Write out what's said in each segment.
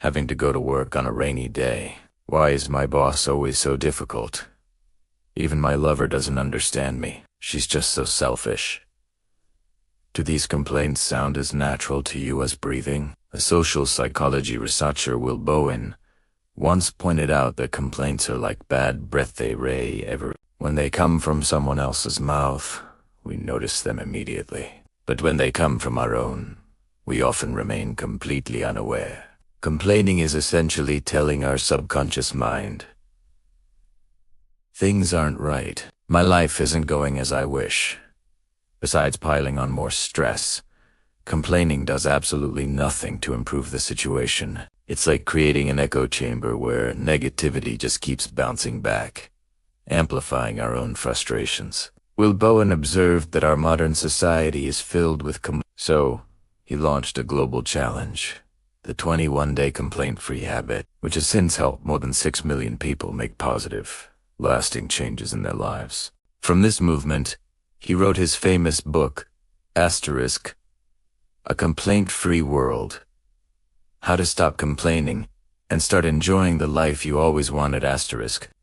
Having to go to work on a rainy day. Why is my boss always so difficult? Even my lover doesn't understand me. She's just so selfish. Do these complaints sound as natural to you as breathing? A social psychology researcher, BION, once pointed out that complaints are like bad breath. When they come from someone else's mouth, we notice them immediately. But when they come from our own, we often remain completely unaware. Complaining is essentially telling our subconscious mind, things aren't right. My life isn't going as I wish. Besides piling on more stress, complaining does absolutely nothing to improve the situation. It's like creating an echo chamber where negativity just keeps bouncing back, amplifying our own frustrations. BION observed that our modern society is filled with so he launched a global challenge, the 21-day complaint-free habit, which has since helped more than 6 million people make positive, lasting changes in their lives. From this movement, he wrote his famous book, A Complaint-Free World. How to Stop Complaining and Start Enjoying the Life You Always Wanted.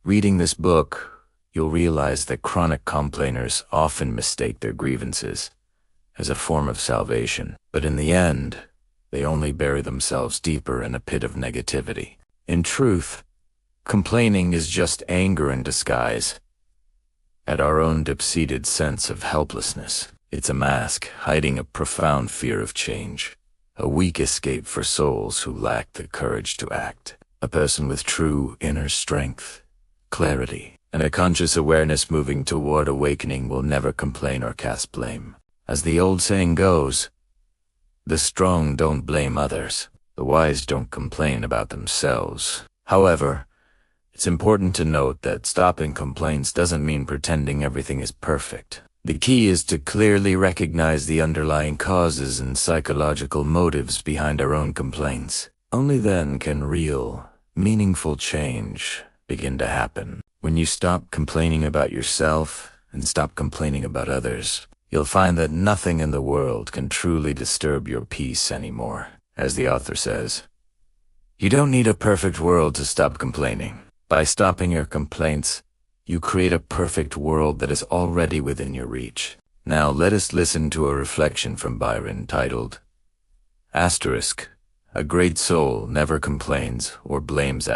Reading this book, you'll realize that chronic complainers often mistake their grievances as a form of salvation, but in the end, they only bury themselves deeper in a pit of negativity. In truth, complaining is just anger in disguise. At our own deep-seated sense of helplessness, it's a mask hiding a profound fear of change, a weak escape for souls who lack the courage to act. A person with true inner strength, clarity, and a conscious awareness moving toward awakening will never complain or cast blame. As the old saying goes, the strong don't blame others, the wise don't complain about themselves. However, it's important to note that stopping complaints doesn't mean pretending everything is perfect. The key is to clearly recognize the underlying causes and psychological motives behind our own complaints. Only then can real, meaningful change begin to happen. When you stop complaining about yourself and stop complaining about others, you'll find that nothing in the world can truly disturb your peace anymore. As the author says, you don't need a perfect world to stop complaining. By stopping your complaints, you create a perfect world that is already within your reach. Now let us listen to a reflection from BION titled, A great soul never complains or blames.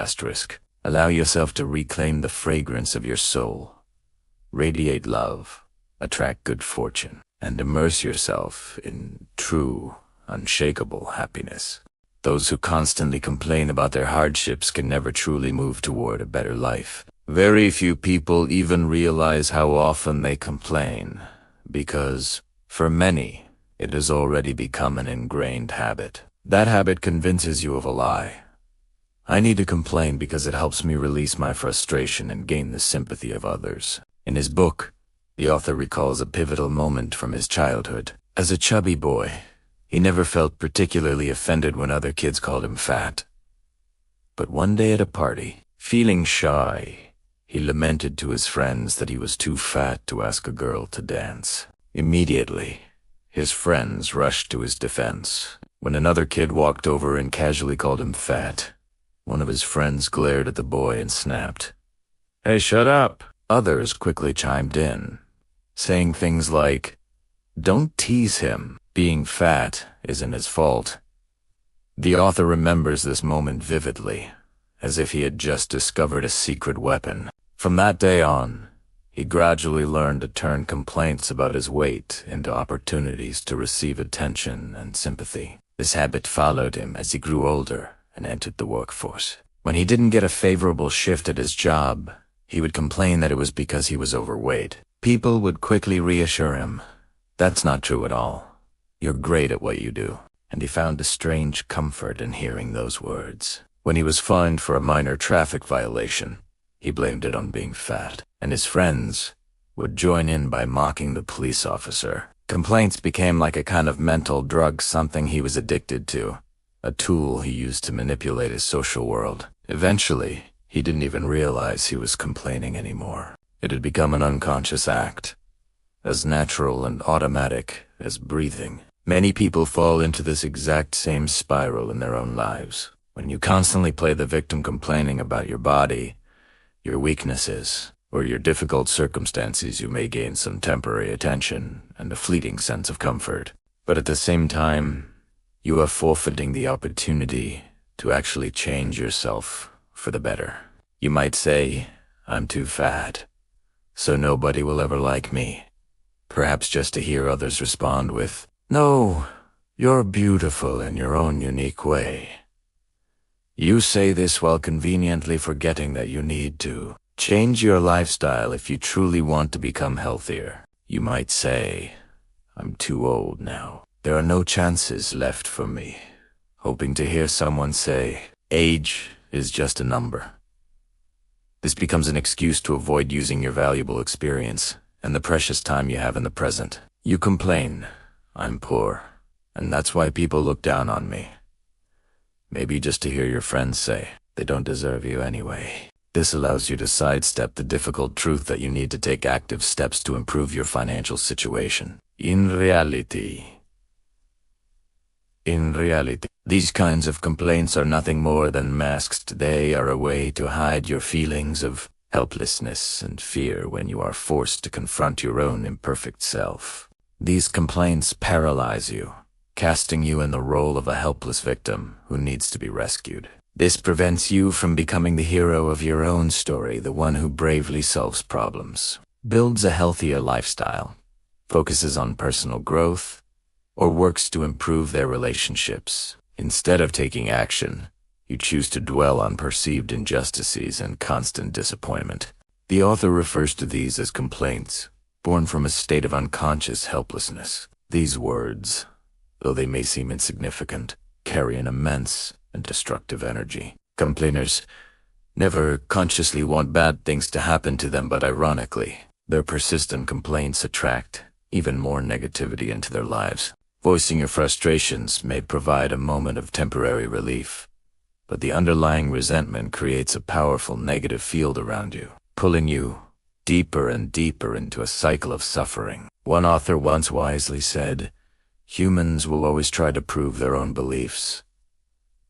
Allow yourself to reclaim the fragrance of your soul. Radiate love, attract good fortune, and immerse yourself in true, unshakable happiness. Those who constantly complain about their hardships can never truly move toward a better life. Very few people even realize how often they complain, because, for many, it has already become an ingrained habit. That habit convinces you of a lie. I need to complain because it helps me release my frustration and gain the sympathy of others. In his book, the author recalls a pivotal moment from his childhood. As a chubby boy, he never felt particularly offended when other kids called him fat. But one day at a party, feeling shy, he lamented to his friends that he was too fat to ask a girl to dance. Immediately, his friends rushed to his defense. When another kid walked over and casually called him fat, one of his friends glared at the boy and snapped, "Hey, shut up!" Others quickly chimed in, saying things like, "Don't tease him. Being fat isn't his fault." The author remembers this moment vividly, as if he had just discovered a secret weapon. From that day on, he gradually learned to turn complaints about his weight into opportunities to receive attention and sympathy. This habit followed him as he grew older and entered the workforce. When he didn't get a favorable shift at his job, he would complain that it was because he was overweight. People would quickly reassure him, "That's not true at all. You're great at what you do." And he found a strange comfort in hearing those words. When he was fined for a minor traffic violation, he blamed it on being fat, and his friends would join in by mocking the police officer. Complaints became like a kind of mental drug, something he was addicted to, a tool he used to manipulate his social world. Eventually, he didn't even realize he was complaining anymore. It had become an unconscious act, as natural and automatic as breathing. Many people fall into this exact same spiral in their own lives. When you constantly play the victim complaining about your body, your weaknesses, or your difficult circumstances, you may gain some temporary attention and a fleeting sense of comfort. But at the same time, you are forfeiting the opportunity to actually change yourself for the better. You might say, "I'm too fat, so nobody will ever like me." Perhaps just to hear others respond with, "No, you're beautiful in your own unique way." You say this while conveniently forgetting that you need to change your lifestyle if you truly want to become healthier. You might say, "I'm too old now. There are no chances left for me," hoping to hear someone say, "Age is just a number." This becomes an excuse to avoid using your valuable experience and the precious time you have in the present. You complain, "I'm poor, and that's why people look down on me." Maybe just to hear your friends say, "They don't deserve you anyway." This allows you to sidestep the difficult truth that you need to take active steps to improve your financial situation. In reality, these kinds of complaints are nothing more than masks. They are a way to hide your feelings of helplessness and fear when you are forced to confront your own imperfect self. These complaints paralyze you, casting you in the role of a helpless victim who needs to be rescued. This prevents you from becoming the hero of your own story, the one who bravely solves problems, builds a healthier lifestyle, focuses on personal growth, or works to improve their relationships. Instead of taking action, you choose to dwell on perceived injustices and constant disappointment. The author refers to these as complaints, born from a state of unconscious helplessness. These words, though they may seem insignificant, carry an immense and destructive energy. Complainers never consciously want bad things to happen to them, but ironically, their persistent complaints attract even more negativity into their lives. Voicing your frustrations may provide a moment of temporary relief, but the underlying resentment creates a powerful negative field around you, pulling you deeper and deeper into a cycle of suffering. One author once wisely said, "Humans will always try to prove their own beliefs.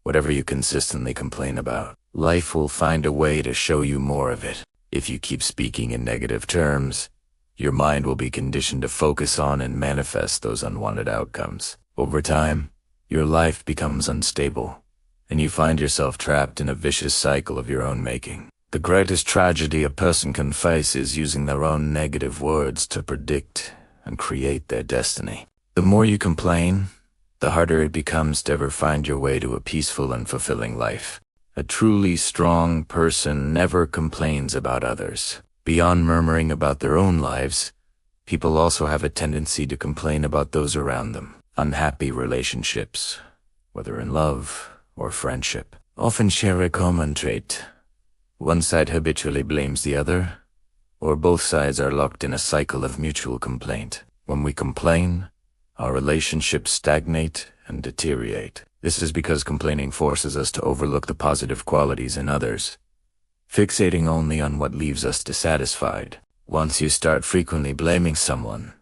Whatever you consistently complain about, life will find a way to show you more of it. If you keep speaking in negative terms, your mind will be conditioned to focus on and manifest those unwanted outcomes. Over time, your life becomes unstable, and you find yourself trapped in a vicious cycle of your own making. The greatest tragedy a person can face is using their own negative words to predict and create their destiny. The more you complain, the harder it becomes to ever find your way to a peaceful and fulfilling life. A truly strong person never complains about others. Beyond murmuring about their own lives, people also have a tendency to complain about those around them. Unhappy relationships, whether in love or friendship, often share a common trait. One side habitually blames the other, or both sides are locked in a cycle of mutual complaint. When we complain, our relationships stagnate and deteriorate. This is because complaining forces us to overlook the positive qualities in others, fixating only on what leaves us dissatisfied. Once you start frequently blaming someone,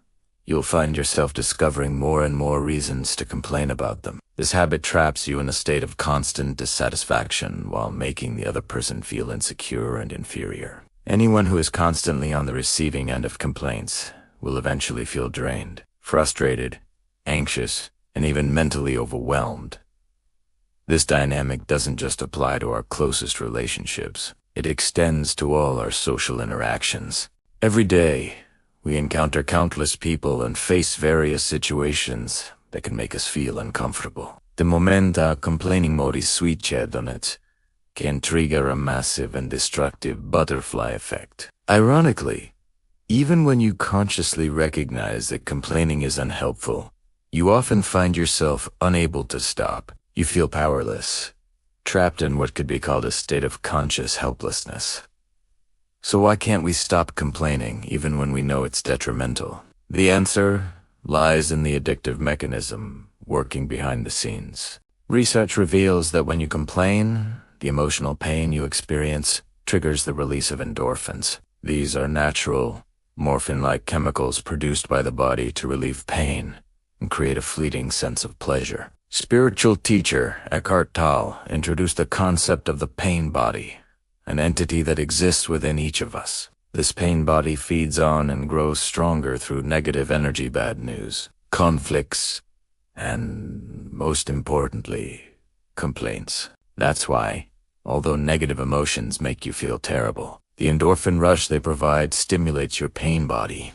you'll find yourself discovering more and more reasons to complain about them. This habit traps you in a state of constant dissatisfaction while making the other person feel insecure and inferior. Anyone who is constantly on the receiving end of complaints will eventually feel drained, frustrated, anxious, and even mentally overwhelmed. This dynamic doesn't just apply to our closest relationships. It extends to all our social interactions. Every day, we encounter countless people and face various situations that can make us feel uncomfortable. The moment our complaining mode switched on it can trigger a massive and destructive butterfly effect. Ironically, even when you consciously recognize that complaining is unhelpful, you often find yourself unable to stop. You feel powerless, trapped in what could be called a state of conscious helplessness. So why can't we stop complaining even when we know it's detrimental? The answer lies in the addictive mechanism working behind the scenes. Research reveals that when you complain, the emotional pain you experience triggers the release of endorphins. These are natural, morphine-like chemicals produced by the body to relieve pain and create a fleeting sense of pleasure. Spiritual teacher Eckhart Tolle introduced the concept of the pain body, an entity that exists within each of us. This pain body feeds on and grows stronger through negative energy, bad news, conflicts, and, most importantly, complaints. That's why, although negative emotions make you feel terrible, the endorphin rush they provide stimulates your pain body,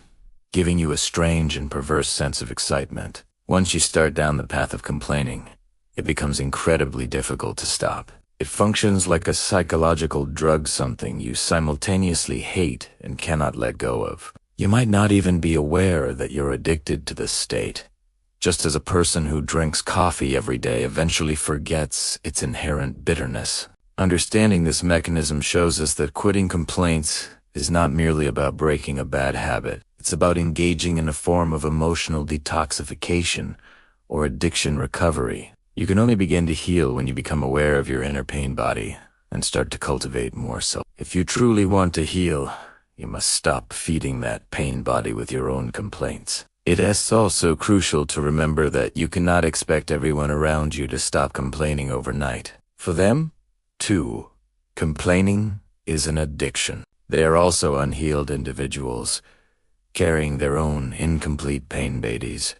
giving you a strange and perverse sense of excitement. Once you start down the path of complaining, it becomes incredibly difficult to stop. It functions like a psychological drug, something you simultaneously hate and cannot let go of. You might not even be aware that you're addicted to this state, just as a person who drinks coffee every day eventually forgets its inherent bitterness. Understanding this mechanism shows us that quitting complaints is not merely about breaking a bad habit. It's about engaging in a form of emotional detoxification or addiction recovery. You can only begin to heal when you become aware of your inner pain body and start to cultivate more self. If you truly want to heal, you must stop feeding that pain body with your own complaints. It is also crucial to remember that you cannot expect everyone around you to stop complaining overnight. For them, too, complaining is an addiction. They are also unhealed individuals, carrying their own incomplete pain babies.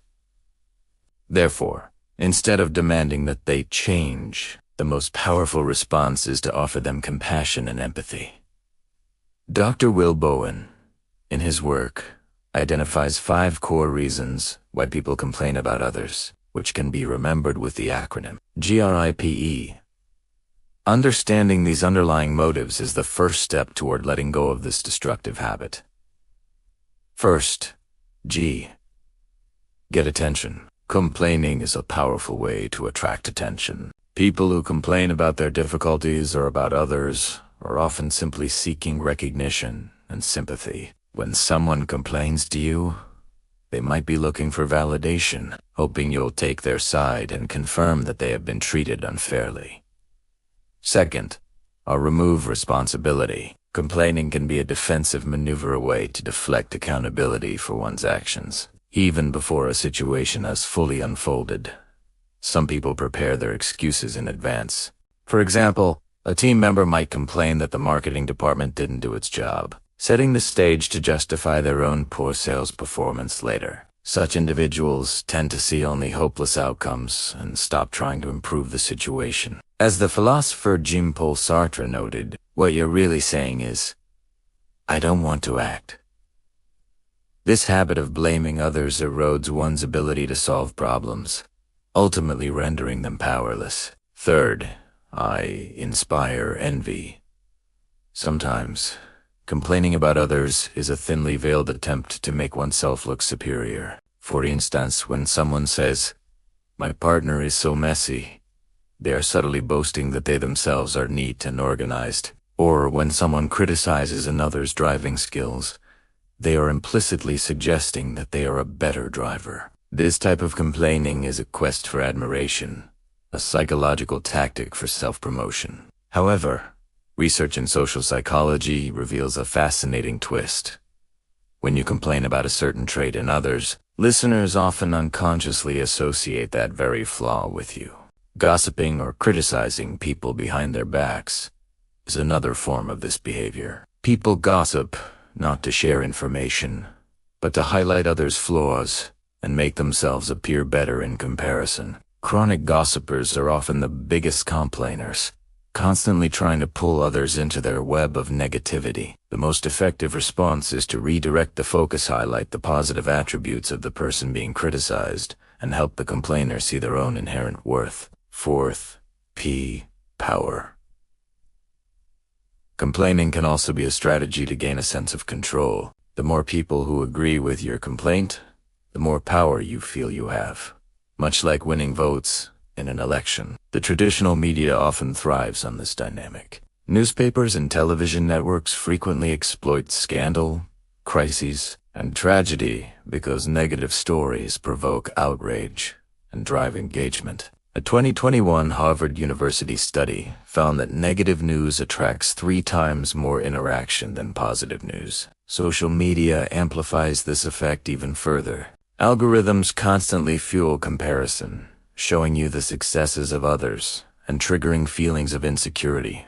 Therefore, instead of demanding that they change, the most powerful response is to offer them compassion and empathy. Dr. Will Bowen, in his work, identifies 5 core reasons why people complain about others, which can be remembered with the acronym GRIPE. Understanding these underlying motives is the first step toward letting go of this destructive habit. First, G. Get attention. Complaining is a powerful way to attract attention. People who complain about their difficulties or about others are often simply seeking recognition and sympathy. When someone complains to you, they might be looking for validation, hoping you'll take their side and confirm that they have been treated unfairly. Second, remove responsibility. Complaining can be a defensive maneuver, a way to deflect accountability for one's actions. Even before a situation has fully unfolded, some people prepare their excuses in advance. For example, a team member might complain that the marketing department didn't do its job, setting the stage to justify their own poor sales performance later. Such individuals tend to see only hopeless outcomes and stop trying to improve the situation. As the philosopher Jean-Paul Sartre noted, what you're really saying is, "I don't want to act." This habit of blaming others erodes one's ability to solve problems, ultimately rendering them powerless. Third, inspire envy. Sometimes, complaining about others is a thinly veiled attempt to make oneself look superior. For instance, when someone says, "My partner is so messy," they are subtly boasting that they themselves are neat and organized. Or when someone criticizes another's driving skills, they are implicitly suggesting that they are a better driver. This type of complaining is a quest for admiration, a psychological tactic for self-promotion. However, research in social psychology reveals a fascinating twist. When you complain about a certain trait in others, listeners often unconsciously associate that very flaw with you. Gossiping or criticizing people behind their backs is another form of this behavior. People gossip not to share information, but to highlight others' flaws and make themselves appear better in comparison. Chronic gossipers are often the biggest complainers, constantly trying to pull others into their web of negativity. The most effective response is to redirect the focus, highlight the positive attributes of the person being criticized, and help the complainer see their own inherent worth. Fourth, power. Complaining can also be a strategy to gain a sense of control. The more people who agree with your complaint, the more power you feel you have. Much like winning votes in an election, the traditional media often thrives on this dynamic. Newspapers and television networks frequently exploit scandal, crises, and tragedy because negative stories provoke outrage and drive engagement. A 2021 Harvard University study found that negative news attracts 3 times more interaction than positive news. Social media amplifies this effect even further. Algorithms constantly fuel comparison, showing you the successes of others and triggering feelings of insecurity.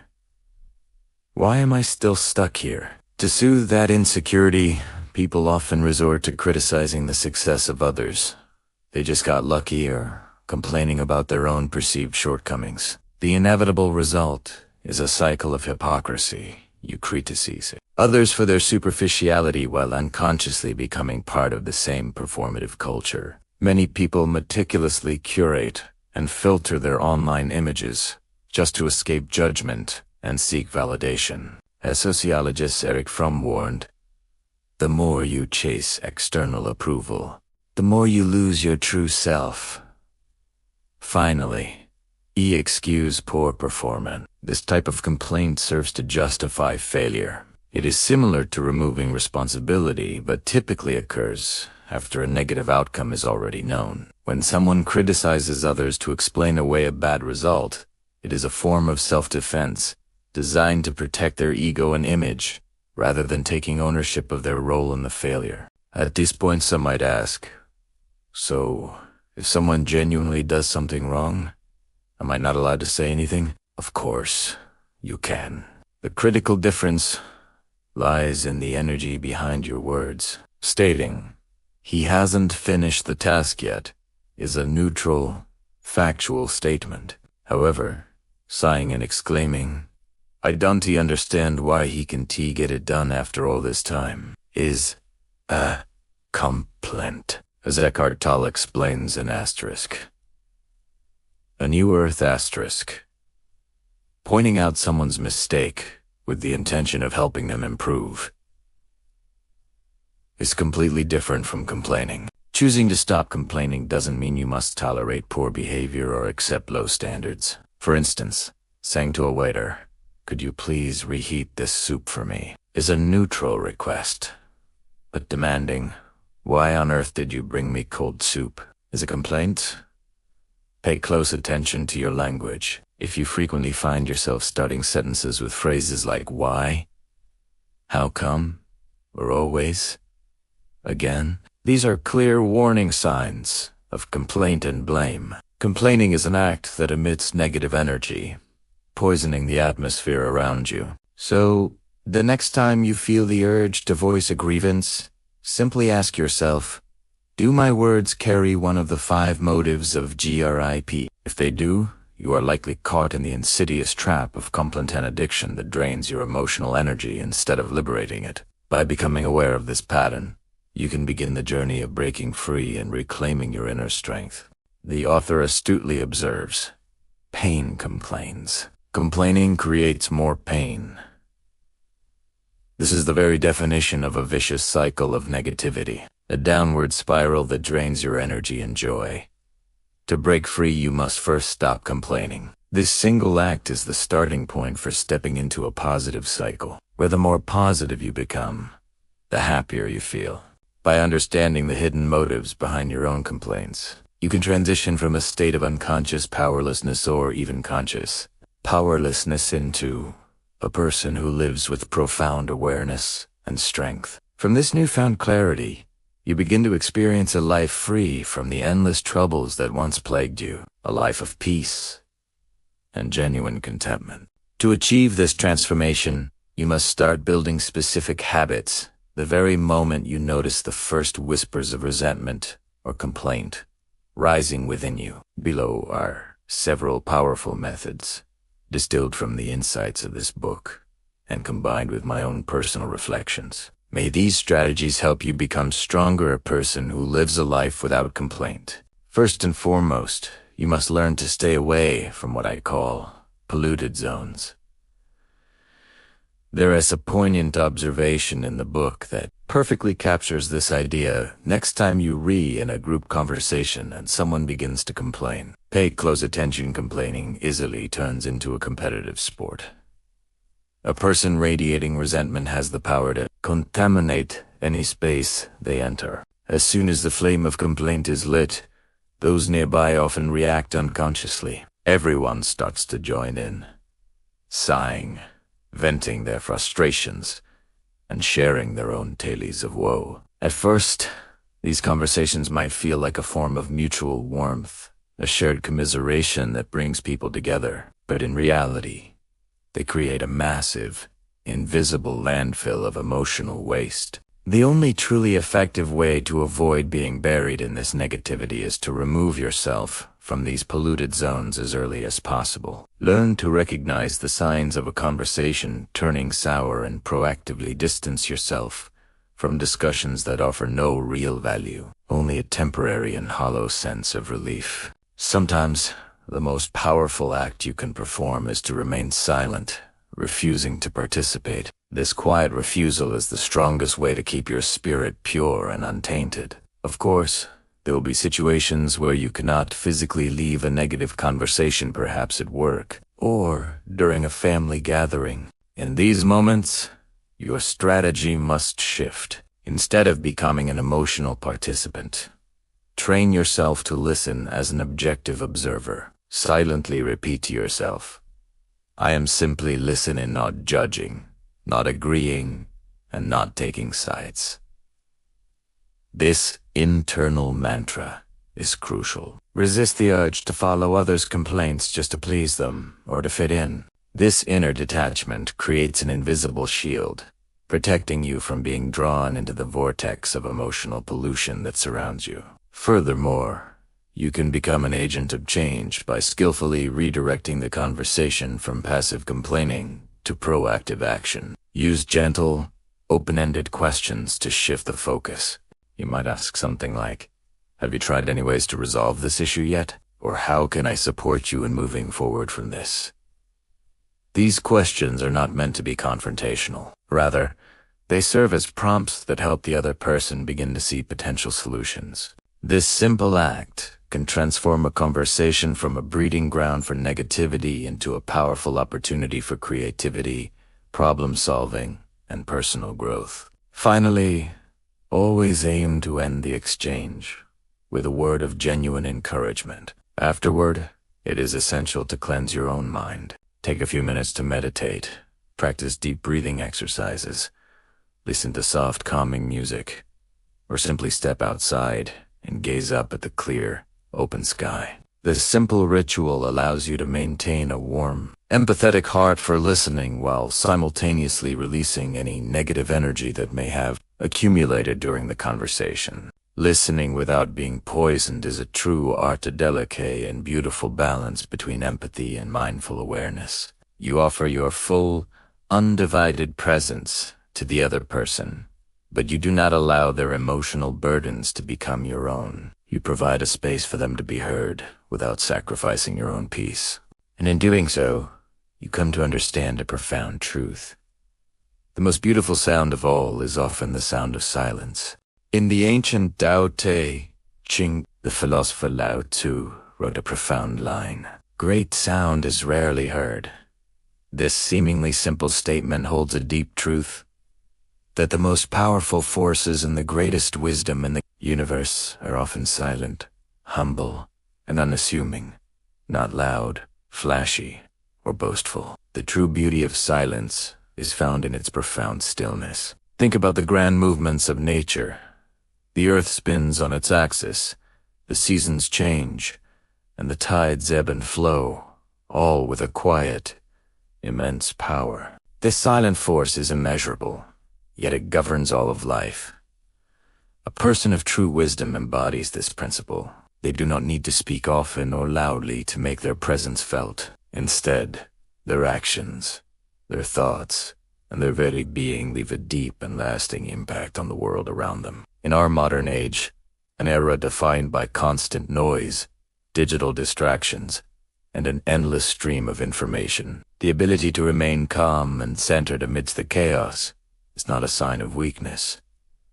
Why am I still stuck here? To soothe that insecurity, people often resort to criticizing the success of others. They just got lucky or complaining about their own perceived shortcomings. The inevitable result is a cycle of hypocrisy. You criticize others for their superficiality while unconsciously becoming part of the same performative culture. Many people meticulously curate and filter their online images just to escape judgment and seek validation. As sociologist Eric Fromm warned, the more you chase external approval, the more you lose your true self. Finally, excuse poor performance. This type of complaint serves to justify failure. It is similar to removing responsibility, but typically occurs after a negative outcome is already known. When someone criticizes others to explain away a bad result, it is a form of self-defense designed to protect their ego and image, rather than taking ownership of their role in the failure. At this point, some might ask, so, if someone genuinely does something wrong, am I not allowed to say anything? Of course, you can. The critical difference lies in the energy behind your words. Stating, "He hasn't finished the task yet," is a neutral, factual statement. However, sighing and exclaiming, "I don't understand why he can get it done after all this time," is a complaint. As Eckhart Tolle explains in Asterisk. A New Earth Asterisk. Pointing out someone's mistake with the intention of helping them improve is completely different from complaining. Choosing to stop complaining doesn't mean you must tolerate poor behavior or accept low standards. For instance, saying to a waiter, "Could you please reheat this soup for me?" is a neutral request. But demanding, "Why on earth did you bring me cold soup?" is a complaint. Pay close attention to your language. If you frequently find yourself starting sentences with phrases like why, how come, or always, again, these are clear warning signs of complaint and blame. Complaining is an act that emits negative energy, poisoning the atmosphere around you. So, the next time you feel the urge to voice a grievance, simply ask yourself, do my words carry one of the 5 motives of GRIP? If they do, you are likely caught in the insidious trap of complaint and addiction that drains your emotional energy instead of liberating it. By becoming aware of this pattern, you can begin the journey of breaking free and reclaiming your inner strength. The author astutely observes, pain complains. Complaining creates more pain. This is the very definition of a vicious cycle of negativity, a downward spiral that drains your energy and joy. To break free, you must first stop complaining. This single act is the starting point for stepping into a positive cycle, where the more positive you become, the happier you feel. By understanding the hidden motives behind your own complaints, you can transition from a state of unconscious powerlessness or even conscious powerlessness into a person who lives with profound awareness and strength. From this newfound clarity, you begin to experience a life free from the endless troubles that once plagued you, a life of peace and genuine contentment. To achieve this transformation, you must start building specific habits the very moment you notice the first whispers of resentment or complaint rising within you. Below are several powerful methods, distilled from the insights of this book and combined with my own personal reflections. May these strategies help you become stronger, a person who lives a life without complaint. First and foremost, you must learn to stay away from what I call polluted zones. There is a poignant observation in the book that perfectly captures this idea. Next time you in a group conversation and someone begins to complain, pay close attention. Complaining easily turns into a competitive sport. A person radiating resentment has the power to contaminate any space they enter. As soon as the flame of complaint is lit, those nearby often react unconsciously. Everyone starts to join in, sighing, venting their frustrations, and sharing their own tales of woe. At first, These conversations might feel like a form of mutual warmth, a shared commiseration that brings people together, but in reality, they create a massive, invisible landfill of emotional waste. The only truly effective way to avoid being buried in this negativity is to remove yourself from these polluted zones as early as possible. Learn to recognize the signs of a conversation turning sour and proactively distance yourself from discussions that offer no real value, only a temporary and hollow sense of relief. Sometimes, the most powerful act you can perform is to remain silent, refusing to participate. This quiet refusal is the strongest way to keep your spirit pure and untainted. Of course, there will be situations where you cannot physically leave a negative conversation, perhaps at work, or during a family gathering. In these moments, your strategy must shift. Instead of becoming an emotional participant, train yourself to listen as an objective observer. Silently repeat to yourself, I am simply listening, not judging, not agreeing, and not taking sides. This internal mantra is crucial. Resist the urge to follow others' complaints just to please them or to fit in. This inner detachment creates an invisible shield, protecting you from being drawn into the vortex of emotional pollution that surrounds you. Furthermore, you can become an agent of change by skillfully redirecting the conversation from passive complaining to proactive action. Use gentle, open-ended questions to shift the focus. You might ask something like, have you tried any ways to resolve this issue yet? Or how can I support you in moving forward from this? These questions are not meant to be confrontational. Rather, they serve as prompts that help the other person begin to see potential solutions. This simple act can transform a conversation from a breeding ground for negativity into a powerful opportunity for creativity, problem-solving, and personal growth. Finally, always aim to end the exchange with a word of genuine encouragement. Afterward, it is essential to cleanse your own mind. Take a few minutes to meditate, practice deep breathing exercises, listen to soft, calming music, or simply step outside and gaze up at the clear, open sky. This simple ritual allows you to maintain a warm, empathetic heart for listening while simultaneously releasing any negative energy that may have accumulated during the conversation. Listening without being poisoned is a true art delicate and beautiful balance between empathy and mindful awareness. You offer your full, undivided presence to the other person, but you do not allow their emotional burdens to become your own. You provide a space for them to be heard without sacrificing your own peace. And in doing so, you come to understand a profound truth. The most beautiful sound of all is often the sound of silence. In the ancient Tao Te Ching, the philosopher Lao Tzu wrote a profound line. Great sound is rarely heard. This seemingly simple statement holds a deep truth, that the most powerful forces and the greatest wisdom in the universe are often silent, humble, and unassuming, not loud, flashy, or boastful. The true beauty of silence is found in its profound stillness. Think about the grand movements of nature. The earth spins on its axis, the seasons change, and the tides ebb and flow, all with a quiet, immense power. This silent force is immeasurable, yet it governs all of life. A person of true wisdom embodies this principle. They do not need to speak often or loudly to make their presence felt. Instead, their actions, their thoughts, and their very being leave a deep and lasting impact on the world around them. In our modern age, an era defined by constant noise, digital distractions, and an endless stream of information, the ability to remain calm and centered amidst the chaos is not a sign of weakness,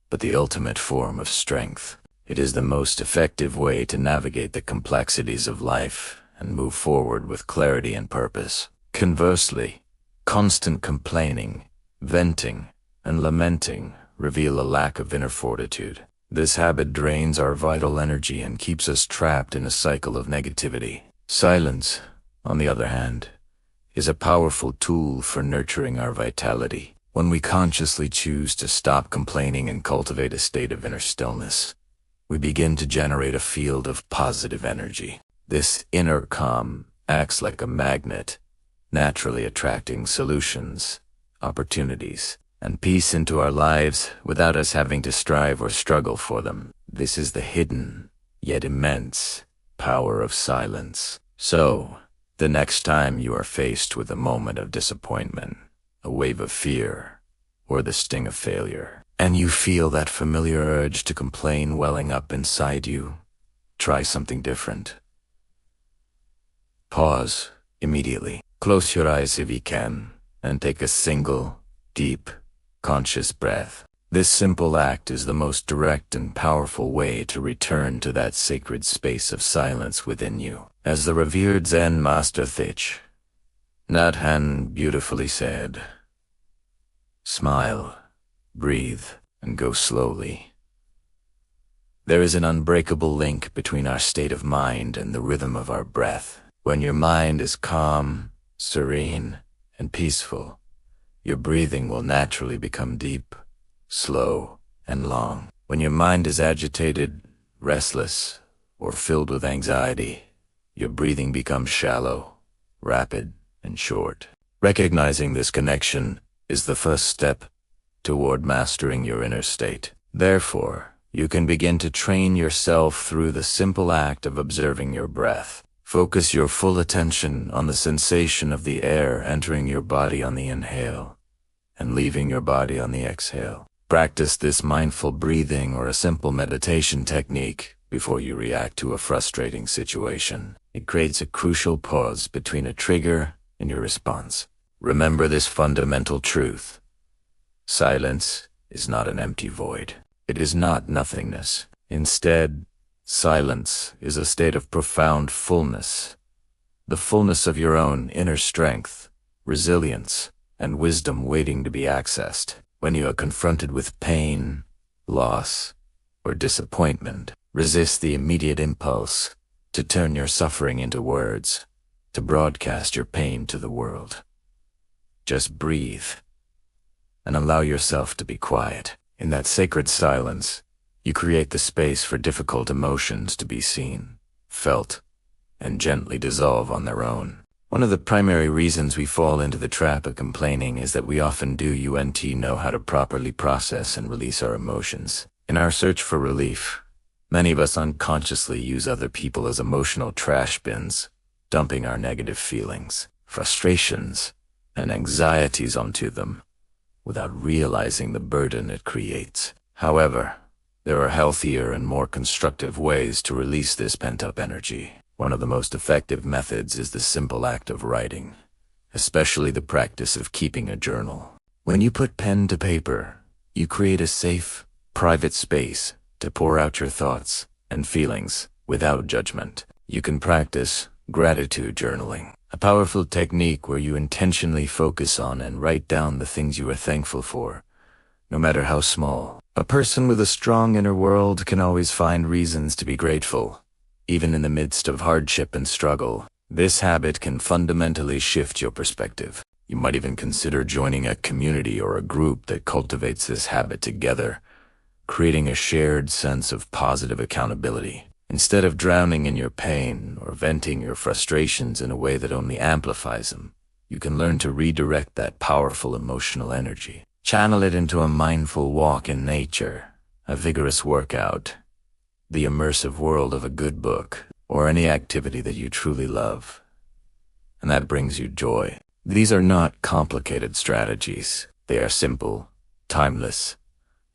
but the ultimate form of strength. It is the most effective way to navigate the complexities of life and move forward with clarity and purpose. Conversely, constant complaining, venting, and lamenting reveal a lack of inner fortitude. This habit drains our vital energy and keeps us trapped in a cycle of negativity. Silence, on the other hand, is a powerful tool for nurturing our vitality. When we consciously choose to stop complaining and cultivate a state of inner stillness, we begin to generate a field of positive energy. This inner calm acts like a magnet, naturally attracting solutions, opportunities, and peace into our lives without us having to strive or struggle for them. This is the hidden, yet immense, power of silence. So, the next time you are faced with a moment of disappointment, a wave of fear, or the sting of failure, and you feel that familiar urge to complain welling up inside you, try something different. Pause immediately. Close your eyes if you can, and take a single, deep, conscious breath. This simple act is the most direct and powerful way to return to that sacred space of silence within you. As the revered Zen master Thich Nhat Hanh beautifully said, "Smile, breathe, and go slowly." There is an unbreakable link between our state of mind and the rhythm of our breath. When your mind is calm, serene, and peaceful, your breathing will naturally become deep, slow, and long. When your mind is agitated, restless, or filled with anxiety, your breathing becomes shallow, rapid, and short. Recognizing this connection is the first step toward mastering your inner state. Therefore, you can begin to train yourself through the simple act of observing your breath. Focus your full attention on the sensation of the air entering your body on the inhale and leaving your body on the exhale. Practice this mindful breathing or a simple meditation technique before you react to a frustrating situation. It creates a crucial pause between a trigger and your response. Remember this fundamental truth. Silence is not an empty void. It is not nothingness. Instead, silence is a state of profound fullness, the fullness of your own inner strength, resilience, and wisdom waiting to be accessed. When you are confronted with pain, loss, or disappointment, resist the immediate impulse to turn your suffering into words, to broadcast your pain to the world. Just breathe and allow yourself to be quiet. In that sacred silence, you create the space for difficult emotions to be seen, felt, and gently dissolve on their own. One of the primary reasons we fall into the trap of complaining is that we often don't know how to properly process and release our emotions. In our search for relief, many of us unconsciously use other people as emotional trash bins, dumping our negative feelings, frustrations, and anxieties onto them, without realizing the burden it creates. However, there are healthier and more constructive ways to release this pent-up energy. One of the most effective methods is the simple act of writing, especially the practice of keeping a journal. When you put pen to paper, you create a safe, private space to pour out your thoughts and feelings without judgment. You can practice gratitude journaling, a powerful technique where you intentionally focus on and write down the things you are thankful for, no matter how small. A person with a strong inner world can always find reasons to be grateful, even in the midst of hardship and struggle. This habit can fundamentally shift your perspective. You might even consider joining a community or a group that cultivates this habit together, creating a shared sense of positive accountability. Instead of drowning in your pain or venting your frustrations in a way that only amplifies them, you can learn to redirect that powerful emotional energy. Channel it into a mindful walk in nature, a vigorous workout, the immersive world of a good book, or any activity that you truly love, and that brings you joy. These are not complicated strategies. They are simple, timeless,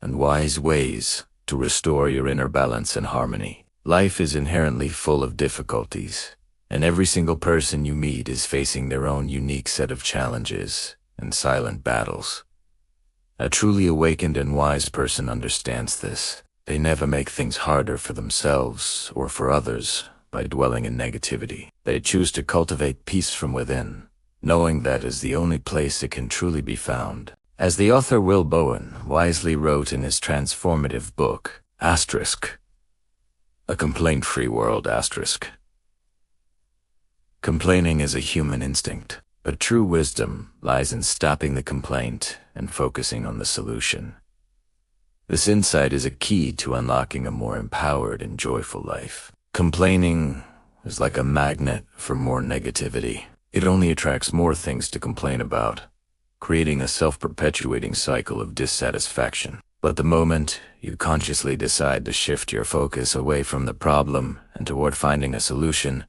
and wise ways to restore your inner balance and harmony. Life is inherently full of difficulties, and every single person you meet is facing their own unique set of challenges and silent battles. A truly awakened and wise person understands this. They never make things harder for themselves or for others by dwelling in negativity. They choose to cultivate peace from within, knowing that is the only place it can truly be found. As the author Will Bowen wisely wrote in his transformative book, A Complaint-Free World, complaining is a human instinct, but true wisdom lies in stopping the complaint and focusing on the solution. This insight is a key to unlocking a more empowered and joyful life. Complaining is like a magnet for more negativity. It only attracts more things to complain about, creating a self-perpetuating cycle of dissatisfaction. But the moment you consciously decide to shift your focus away from the problem and toward finding a solution,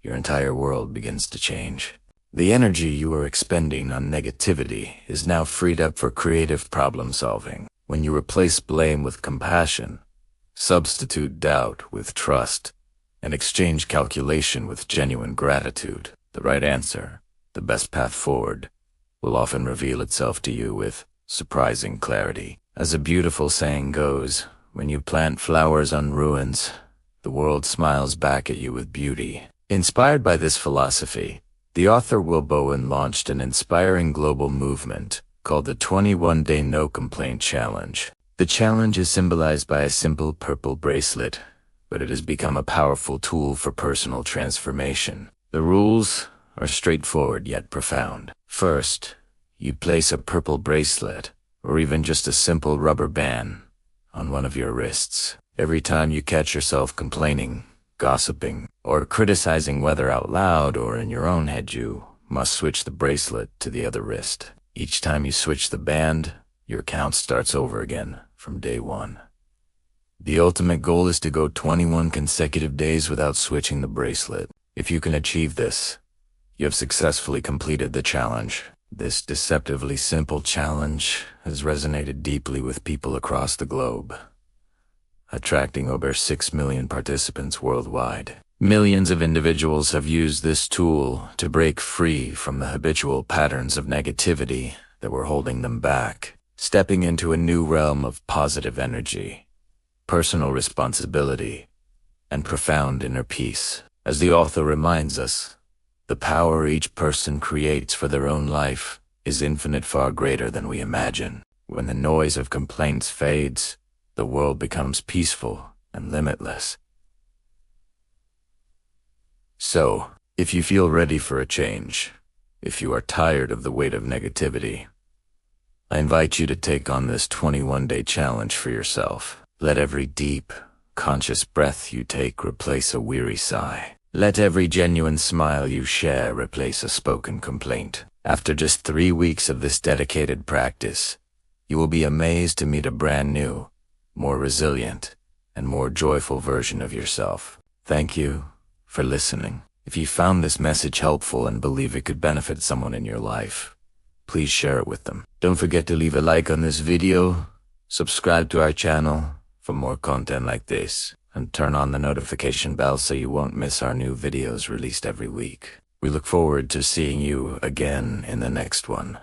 your entire world begins to change. The energy you are expending on negativity is now freed up for creative problem solving. When you replace blame with compassion, substitute doubt with trust, and exchange calculation with genuine gratitude, the right answer, the best path forward, will often reveal itself to you with surprising clarity. As a beautiful saying goes, when you plant flowers on ruins, the world smiles back at you with beauty. Inspired by this philosophy, the author Will Bowen launched an inspiring global movement called the 21-Day No Complaint Challenge. The challenge is symbolized by a simple purple bracelet, but it has become a powerful tool for personal transformation. The rules are straightforward yet profound. First, you place a purple bracelet, or even just a simple rubber band, on one of your wrists. Every time you catch yourself complaining, gossiping, or criticizing whether out loud or in your own head, you must switch the bracelet to the other wrist. Each time you switch the band, your count starts over again from day one. The ultimate goal is to go 21 consecutive days without switching the bracelet. If you can achieve this, you have successfully completed the challenge. This deceptively simple challenge has resonated deeply with people across the globe, attracting over 6 million participants worldwide. Millions of individuals have used this tool to break free from the habitual patterns of negativity that were holding them back, stepping into a new realm of positive energy, personal responsibility, and profound inner peace. As the author reminds us, the power each person creates for their own life is infinite, far greater than we imagine. When the noise of complaints fades, the world becomes peaceful and limitless. So, if you feel ready for a change, if you are tired of the weight of negativity, I invite you to take on this 21-day challenge for yourself. Let every deep, conscious breath you take replace a weary sigh. Let every genuine smile you share replace a spoken complaint. After just 3 weeks of this dedicated practice, you will be amazed to meet a brand new, more resilient, and more joyful version of yourself. Thank you for listening. If you found this message helpful and believe it could benefit someone in your life, please share it with them. Don't forget to leave a like on this video, subscribe to our channel for more content like this, and turn on the notification bell so you won't miss our new videos released every week. We look forward to seeing you again in the next one.